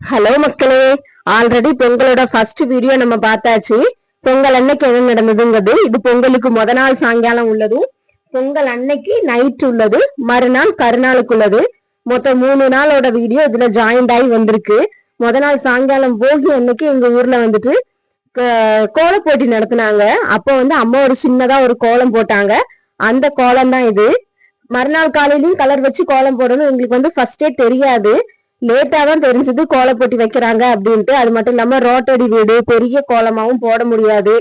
Hello மக்களே, already பொங்கலோட first video நம்ம பார்த்தாச்சு. பொங்கல் அன்னைக்கு என்ன நடந்ததுங்கிறது இது பொங்கலுக்கு முத நாள் சாயங்காலம் உள்ளதும், பொங்கல் அன்னைக்கு நைட் உள்ளது, மறுநாள் கருநாளுக்கு உள்ளது. மொத்தம் 3 நாளோட வீடியோ இதுல ஜாயிண்ட் ஆகி வந்திருக்கு. முத நாள் சாயங்காலம் போகி அன்னைக்கு எங்க ஊர்ல வந்துட்டு கோலம் போட்டி நடத்தினாங்க. அப்போ அம்மா ஒரு சின்னதா ஒரு கோலம் போட்டாங்க. அந்த கோலம் தான் இது. மறுநாள் காலையிலயும் கலர் வச்சு கோலம் போடணும் எங்களுக்கு ஃபர்ஸ்டே தெரியாது. லேட்டா தான் தெரிஞ்சது கோலம் போட்டி வைக்கிறாங்க அப்படின்ட்டு. அது மட்டும் இல்லாம ரோட்டடி வீடு பெரிய கோலமாவும் போட முடியாது.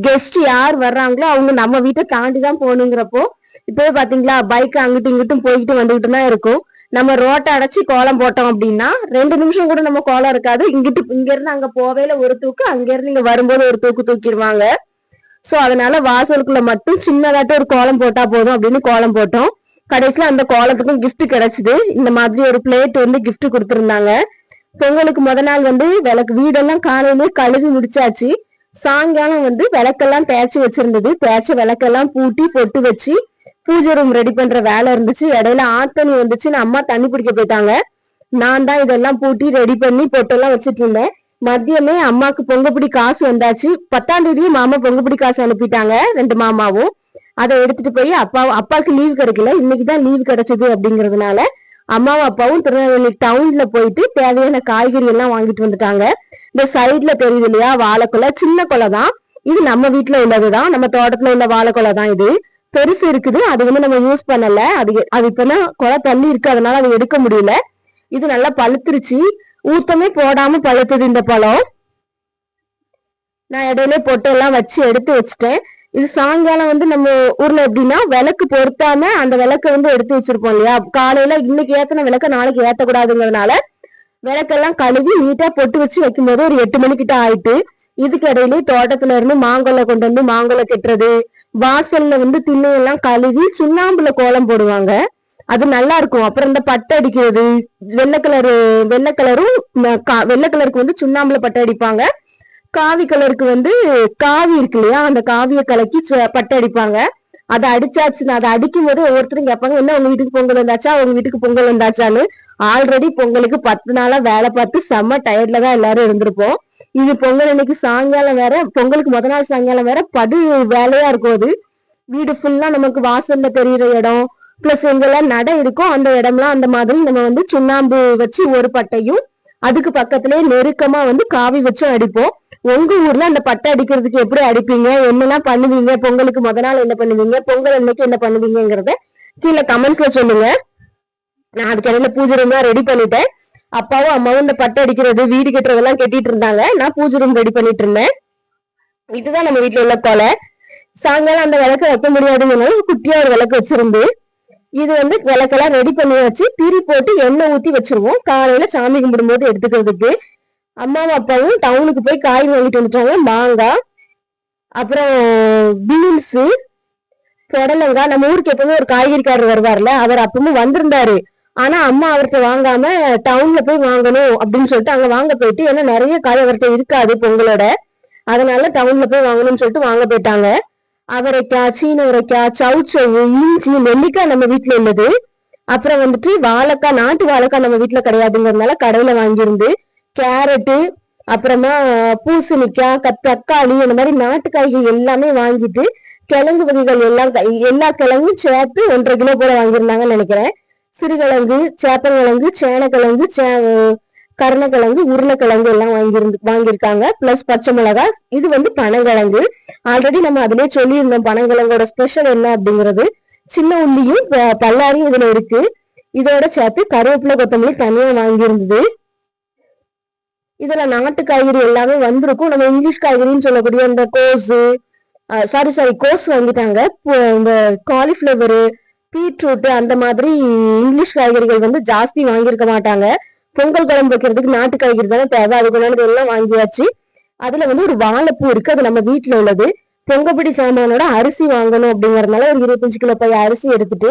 கெஸ்ட் யார் வர்றாங்களோ அவங்க நம்ம வீட்டை தாண்டி தான் போகணுங்கிறப்போ இப்பவே பாத்தீங்களா பைக் அங்கிட்டும் இங்கிட்டும் போய்கிட்டு வந்துகிட்டு தான் இருக்கும். நம்ம ரோட்டை அடைச்சி கோலம் போட்டோம் அப்படின்னா 2 நிமிஷம் கூட நம்ம கோலம் இருக்காது. இங்க இருந்து அங்க போவேல ஒரு தூக்கு, அங்க இருந்து இங்க வரும்போது ஒரு தூக்கு தூக்கிடுவாங்க. சோ அதனால வாசலுக்குள்ள மட்டும் சின்னதாட்ட ஒரு கோலம் போட்டா போதும் அப்படின்னு கோலம் போட்டோம். கடைசியில அந்த கோலத்துக்கும் கிஃப்ட் கிடைச்சது. இந்த மாதிரி ஒரு பிளேட் கிஃப்ட் கொடுத்திருந்தாங்க. பொங்கலுக்கு முத நாள் விளக்கு வீடெல்லாம் காலையிலேயே கழுவி முடிச்சாச்சு. சாயங்காலம் விளக்கெல்லாம் தேய்ச்சி வச்சிருந்தது. தேய்ச்ச விளக்கெல்லாம் பூட்டி பொட்டு வச்சு பூஜை ரூம் ரெடி பண்ற வேலை இருந்துச்சு. இடையில ஆத்தனி வந்துச்சுன்னு அம்மா தண்ணி பிடிக்க போயிட்டாங்க. நான் தான் இதெல்லாம் பூட்டி ரெடி பண்ணி பொட்டெல்லாம் வச்சுட்டு இருந்தேன். மதியமே அம்மாக்கு பொங்கப்பிடி காசு வந்தாச்சு. 10ஆம் தேதியே மாமா பொங்கப்பிடி காசு அனுப்பிட்டாங்க, 2 மாமாவும். அதை எடுத்துட்டு போய் அப்பாவுக்கு லீவ் கிடைக்கல, இன்னைக்குதான் லீவ் கிடைச்சது அப்படிங்கறதுனால அம்மாவும் அப்பாவும் திருநெல்வேலி டவுன்ல போயிட்டு தேவையான காய்கறி எல்லாம் வாங்கிட்டு வந்துட்டாங்க. இந்த சைட்ல தெரியுது இல்லையா வாழைக்கொலை, சின்ன கொலை தான் இது. நம்ம வீட்டுல உள்ளதுதான், நம்ம தோட்டத்துல உள்ள வாழைக்கொலை தான் இது. பெருசு இருக்குது, அது நம்ம யூஸ் பண்ணல. அது இப்பதான் கொலை தள்ளி இருக்கு, அதனால அதை எடுக்க முடியல. இது நல்லா பழுத்துருச்சு, ஊத்தமே போடாம பழுத்தது இந்த பழம். நான் இடையில பொட்டெல்லாம் வச்சு எடுத்து வச்சுட்டேன். இது சாயங்காலம் நம்ம ஊர்ல எப்படின்னா விளக்கு பொருத்தாம அந்த விளக்க எடுத்து வச்சிருப்போம் இல்லையா. காலையில இன்னைக்கு ஏத்தன விளக்க நாளைக்கு ஏத்தக்கூடாதுங்கிறதுனால விளக்கெல்லாம் கழுவி நீட்டா பொட்டு வச்சு வைக்கும் போது ஒரு 8 மணிக்கிட்ட ஆயிட்டு. இதுக்கு இடையில தோட்டத்துல இருந்து மாங்கொல்லை கொண்டு வந்து மாங்கொல்லை கெட்டுறது, வாசல்ல திண்ணையெல்லாம் கழுவி சுண்ணாம்புல கோலம் போடுவாங்க. அது நல்லா இருக்கும். அப்புறம் இந்த பட்டை அடிக்கிறது, வெள்ளை கலரும் வெள்ளை கலருக்கு சுண்ணாம்புல பட்டை அடிப்பாங்க. காவி கலருக்கு காவி இருக்கு இல்லையா, அந்த காவியை கலக்கி பட்டை அடிப்பாங்க. அதை அடிச்சாச்சுன்னா அதை அடிக்கும் போது ஒவ்வொருத்தரும் கேட்பாங்க, என்ன உங்க வீட்டுக்கு பொங்கல் வந்தாச்சா, உங்க வீட்டுக்கு பொங்கல் வந்தாச்சான்னு. ஆல்ரெடி பொங்கலுக்கு 10 நாளா வேலை பார்த்து செம்ம டயர்ட்ல தான் எல்லாரும் இருந்திருப்போம். இது பொங்கல் அன்னைக்கு சாயங்காலம் வேற, பொங்கலுக்கு முத நாள் சாயங்காலம் வேற படு வேலையா இருக்கும். அது வீடு ஃபுல்லா நமக்கு வாசல்ல தெரியுற இடம் பிளஸ் எங்கெல்லாம் நடை இருக்கும் அந்த இடம்லாம் அந்த மாதிரி நம்ம சுண்ணாம்பு வச்சு ஒரு பட்டையும் அதுக்கு பக்கத்திலேயே நெருக்கமா காவி வச்சு அடிப்போம். உங்க ஊர்ல அந்த பட்டை அடிக்கிறதுக்கு எப்படி அடிப்பீங்க, என்னெல்லாம் பண்ணுவீங்க, பொங்கலுக்கு முத நாள் என்ன பண்ணுவீங்க, பொங்கல் அன்னைக்கு என்ன பண்ணுவீங்கிறத கீழே கமெண்ட்ஸ்ல சொல்லுங்க. நான் அதுக்கு இடையில பூஜை ரூம் எல்லாம் ரெடி பண்ணிட்டேன். அப்பாவும் அம்மாவும் இந்த பட்டை அடிக்கிறது வீடு கட்டுறதெல்லாம் கட்டிட்டு இருந்தாங்க. நான் பூஜை ரூம் ரெடி பண்ணிட்டு இருந்தேன். இதுதான் நம்ம வீட்டுல உள்ள கொலை. சாயங்காலம் அந்த விளக்கு வைக்க முடியாதுங்கிறனால குட்டியா ஒரு விளக்கு வச்சிருந்து இது விளக்கெல்லாம் ரெடி பண்ணி வச்சு திரி போட்டு எண்ணெய் ஊத்தி வச்சிருவோம். காலையில சாமி கும்பிடும் போது எடுத்துக்கிறதுக்கு. அம்மாவும் அப்பாவும் டவுனுக்கு போய் காய் வாங்கிட்டு வந்துட்டாங்க. மாங்காய், அப்புறம் பீன்ஸ், புடலங்காய். நம்ம ஊருக்கு எப்பவுமே ஒரு காய்கறிக்காரர் வருவார்ல, அவர் அப்பவும் வந்திருந்தாரு. ஆனா அம்மா அவர்கிட்ட வாங்காம டவுன்ல போய் வாங்கணும் அப்படின்னு சொல்லிட்டு அங்க வாங்க போயிட்டு, ஏன்னா நிறைய காய் அவர்கிட்ட இருக்காது பொங்கலோட, அதனால டவுன்ல போய் வாங்கணும்னு சொல்லிட்டு வாங்க போயிட்டாங்க. அவரைக்காய், சீனவரைக்காய், சவுச்சவு, இஞ்சி, நெல்லிக்காய் நம்ம வீட்டுல உள்ளது. அப்புறம் வாழைக்காய், நாட்டு வாழைக்காய் நம்ம வீட்டுல கிடையாதுங்கிறதுனால கடையில வாங்கியிருந்து, கேரட்டு, அப்புறமா பூசணிக்காய், தக்காளி, அந்த மாதிரி நாட்டு காய்கறி எல்லாமே வாங்கிட்டு, கிழங்கு வகைகள் எல்லா கிழங்கும் சேர்த்து 1.5 கிலோ போல வாங்கியிருந்தாங்கன்னு நினைக்கிறேன். சிறுகிழங்கு, சேப்பங்கிழங்கு, சேனக்கிழங்கு, கருணக்கிழங்கு, உருளைக்கிழங்கு எல்லாம் வாங்கியிருக்காங்க. பிளஸ் பச்சை மிளகாய். இது பனங்கிழங்கு. ஆல்ரெடி நம்ம அதிலே சொல்லியிருந்தோம் பனங்கிழங்கோட ஸ்பெஷல் என்ன அப்படிங்கிறது. சின்ன உள்ளியும் பல்லாரியும் இதுல இருக்கு. இதோட சேர்த்து கருவேப்பிலை, கொத்தமல்லி தனியா வாங்கியிருந்தது. இதுல நாட்டு காய்கறி எல்லாமே வந்திருக்கும். நம்ம இங்கிலீஷ் காய்கறின்னு சொல்லக்கூடிய இந்த கோஸ் வாங்கிட்டாங்க. இந்த காலிஃபிளவரு, பீட்ரூட், அந்த மாதிரி இங்கிலீஷ் காய்கறிகள் ஜாஸ்தி வாங்கியிருக்க மாட்டாங்க. பொங்கல் குழம்பு வைக்கிறதுக்கு நாட்டு காய்கறி தானே தேவை, அதுக்கு எல்லாம் வாங்கியாச்சு. அதுல ஒரு வாழைப்பூ இருக்கு, அது நம்ம வீட்டுல உள்ளது. பொங்கப்பிடி சாமானோட அரிசி வாங்கணும் அப்படிங்கறதுனால ஒரு 25 கிலோ பை அரிசி எடுத்துட்டு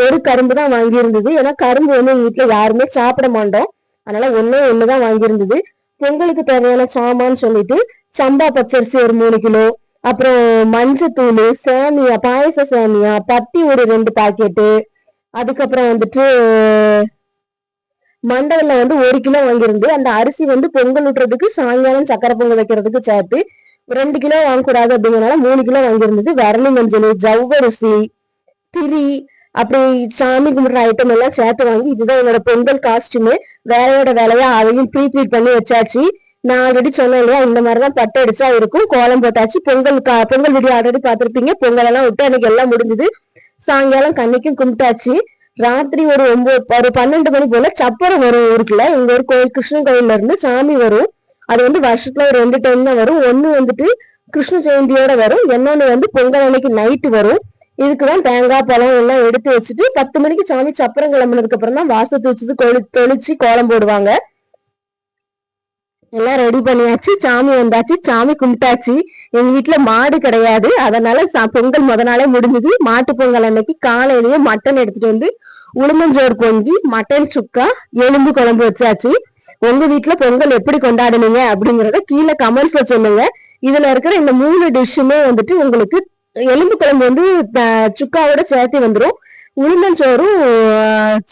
ஒரு கரும்பு தான் வாங்கி இருந்தது. ஏன்னா கரும்பு எங்க வீட்டுல யாருமே சாப்பிட மாட்டோம், அதனால ஒண்ணுதான் வாங்கியிருந்தது. பொங்கலுக்கு தேவையான சாமான்னு சொல்லிட்டு சம்பா பச்சரிசி ஒரு 3 கிலோ, அப்புறம் மஞ்சத்தூள், சேமியா, பாயச சேமியா, பத்தி ஒரு 2 பாக்கெட்டு, அதுக்கப்புறம் மண்டவல்ல வந்து 1 கிலோ வாங்கியிருந்து அந்த அரிசி வந்து பொங்கல் ஊட்டுறதுக்கு சாயங்காலம் சக்கரை பொங்கல் வைக்கிறதுக்கு சேர்த்து 2 கிலோ வாங்கக்கூடாது அப்படிங்கறனால 3 கிலோ வாங்கியிருந்தது. விரலி மஞ்சள், ஜவ்வரிசி, திரி, அப்படி சாமி கும்பிடுற ஐட்டம் எல்லாம் சேர்த்து வாங்கி இதுதான் என்னோட பொங்கல் காஸ்டியூமு. வேலையோட வேலையா அதையும் ப்ரீப்ளீட் பண்ணி வச்சாச்சு. நான் ஆல்ரெடி சொன்னேன் இல்லையா, இந்த மாதிரிதான் பட்டு அடிச்சா இருக்கும். கோலம் போட்டாச்சு. பொங்கல் வீடியோ ஆல்ரெடி பார்த்திருப்பீங்க. பொங்கல் எல்லாம் விட்டு அன்னைக்கு எல்லாம் முடிஞ்சது. சாயங்காலம் கண்ணிக்கும் கும்பிட்டாச்சு. ராத்திரி ஒரு 12 மணி போல சப்பரம் வரும் ஊருக்குள்ள. எங்க ஒரு கோயில் கிருஷ்ணன் கோயில்ல இருந்து சாமி வரும். அது வந்து வருஷத்துல ஒரு 2 டைம் தான் வரும். ஒண்ணு வந்துட்டு கிருஷ்ண ஜெயந்தியோட வரும், இன்னொன்னு வந்து பொங்கல் அன்னைக்கு நைட்டு வரும். இதுக்குதான் தேங்காய் பழம் எல்லாம் எடுத்து வச்சுட்டு 10 மணிக்கு சாமி சப்பரம் கிளம்புனதுக்கு அப்புறம் தான் வாசத்தை வச்சுட்டு தொளிச்சு கோலம் போடுவாங்க. எல்லாம் ரெடி பண்ணியாச்சு. சாமி வந்தாச்சு, சாமி கும்பிட்டாச்சு. எங்க வீட்டுல மாடு கிடையாது, அதனால பொங்கல் முத நாளே முடிஞ்சது. மாட்டு பொங்கல் அன்னைக்கு காலையிலேயே மட்டன் எடுத்துட்டு வந்து உளுந்தஞ்சோறு பொங்கி மட்டன் சுக்கா எலும்பு குழம்பு வச்சாச்சு. உங்க வீட்டுல பொங்கல் எப்படி கொண்டாடுனீங்க அப்படிங்கறத கீழே கமெண்ட்ஸ்ல சொல்லுங்க. இதுல இருக்கிற இந்த 3 டிஷ்ஷுமே வந்துட்டு உங்களுக்கு எலும்பு குழம்பு வந்து சுக்காவோட சேர்த்து வந்துடும். உளுந்தஞ்சோறும்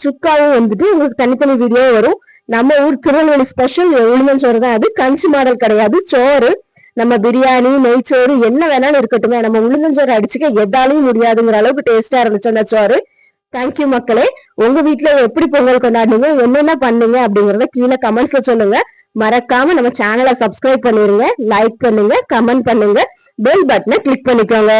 சுக்காவும் வந்துட்டு உங்களுக்கு தனித்தனி வீடியோ வரும். நம்ம ஊர் திருநெல்வேலி ஸ்பெஷல் உளுந்தஞ்சோறு தான் அது. கஞ்சி மாடல் கிடையாது, சோறு. நம்ம பிரியாணி, நெய்ச்சோறு என்ன வேணாலும் இருக்கட்டுமே, நம்ம உளுந்தஞ்சோறு அடிச்சுக்க எதாலையும் முடியாதுங்கிற அளவுக்கு டேஸ்டா இருந்துச்சு அந்த சோறு. தேங்க்யூ மக்களே. உங்க வீட்டுல எப்படி பொங்கல் கொண்டாடுங்க, என்னென்ன பண்ணுங்க அப்படிங்கறத கீழே கமெண்ட்ஸ்ல சொல்லுங்க. மறக்காம நம்ம சேனலை சப்ஸ்கிரைப் பண்ணிருங்க, லைக் பண்ணுங்க, கமெண்ட் பண்ணுங்க, பெல் பட்டனை கிளிக் பண்ணிக்கோங்க.